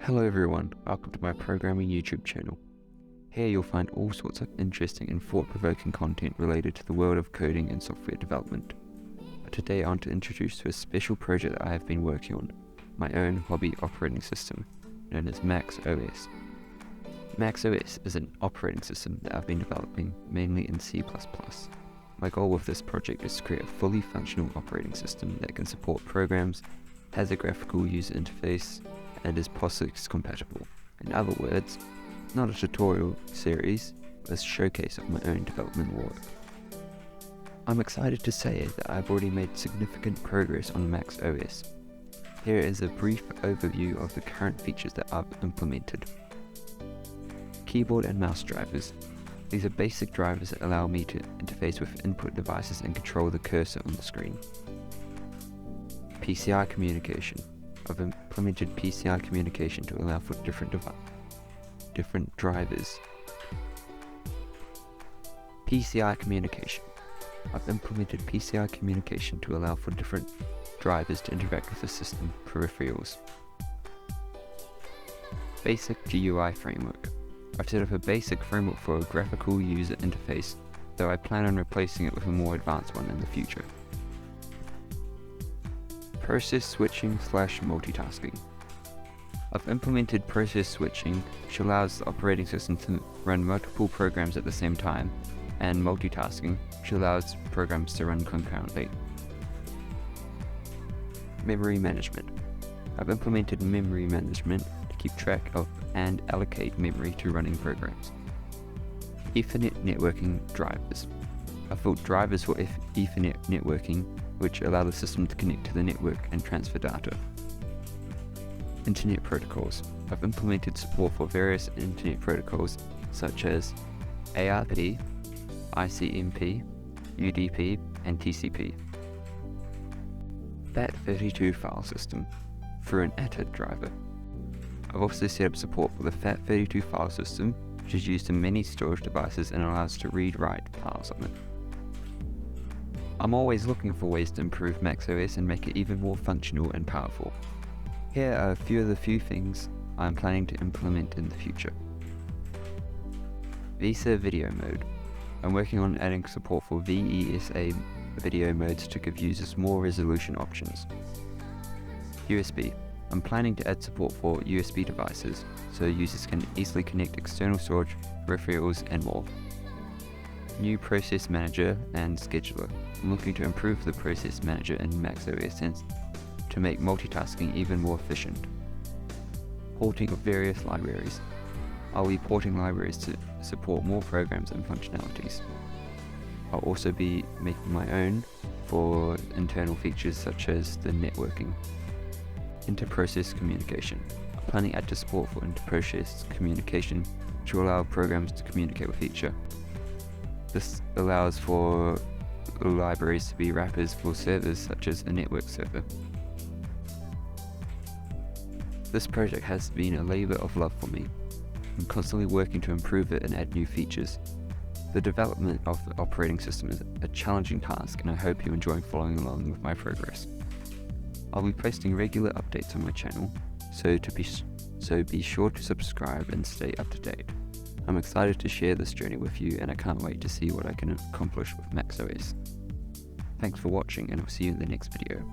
Hello everyone, welcome to my programming YouTube channel. Here you'll find all sorts of interesting and thought-provoking content related to the world of coding and software development. But today I want to introduce you to a special project that I have been working on, my own hobby operating system, known as MaxOS. MaxOS is an operating system that I've been developing mainly in C++. My goal with this project is to create a fully functional operating system that can support programs, has a graphical user interface, and is POSIX compatible. In other words, not a tutorial series, but a showcase of my own development work. I'm excited to say that I've already made significant progress on MaxOS. Here is a brief overview of the current features that I've implemented. Keyboard and mouse drivers. These are basic drivers that allow me to interface with input devices and control the cursor on the screen. PCI communication. I've implemented PCI communication to allow for different drivers. PCI communication. I've implemented PCI communication to allow for different drivers to interact with the system peripherals. Basic GUI framework. I've set up a basic framework for a graphical user interface, though I plan on replacing it with a more advanced one in the future. Process switching / multitasking. I've implemented process switching, which allows the operating system to run multiple programs at the same time, and multitasking, which allows programs to run concurrently. Memory management. I've implemented memory management to keep track of and allocate memory to running programs. Ethernet networking drivers. I've built drivers for Ethernet networking, which allow the system to connect to the network and transfer data. Internet protocols. I've implemented support for various internet protocols such as ARP, ICMP, UDP, and TCP. FAT32 file system through an ATID driver. I've also set up support for the FAT32 file system, which is used in many storage devices and allows to read-write files on it. I'm always looking for ways to improve MaxOS and make it even more functional and powerful. Here are a few of the things I'm planning to implement in the future. VESA video mode. I'm working on adding support for VESA video modes to give users more resolution options. USB. I'm planning to add support for USB devices, so users can easily connect external storage, peripherals, and more. New process manager and scheduler. I'm looking to improve the process manager in MaxOS and to make multitasking even more efficient. Porting of various libraries. I'll be porting libraries to support more programs and functionalities. I'll also be making my own for internal features such as the networking. Inter-process communication. I'm planning to add to support for inter-process communication, which will allow programs to communicate with each other. This allows for libraries to be wrappers for servers such as a network server. This project has been a labor of love for me. I'm constantly working to improve it and add new features. The development of the operating system is a challenging task, and I hope you enjoy following along with my progress. I'll be posting regular updates on my channel, so be sure to subscribe and stay up to date. I'm excited to share this journey with you, and I can't wait to see what I can accomplish with MaxOS. Thanks for watching, and I'll see you in the next video.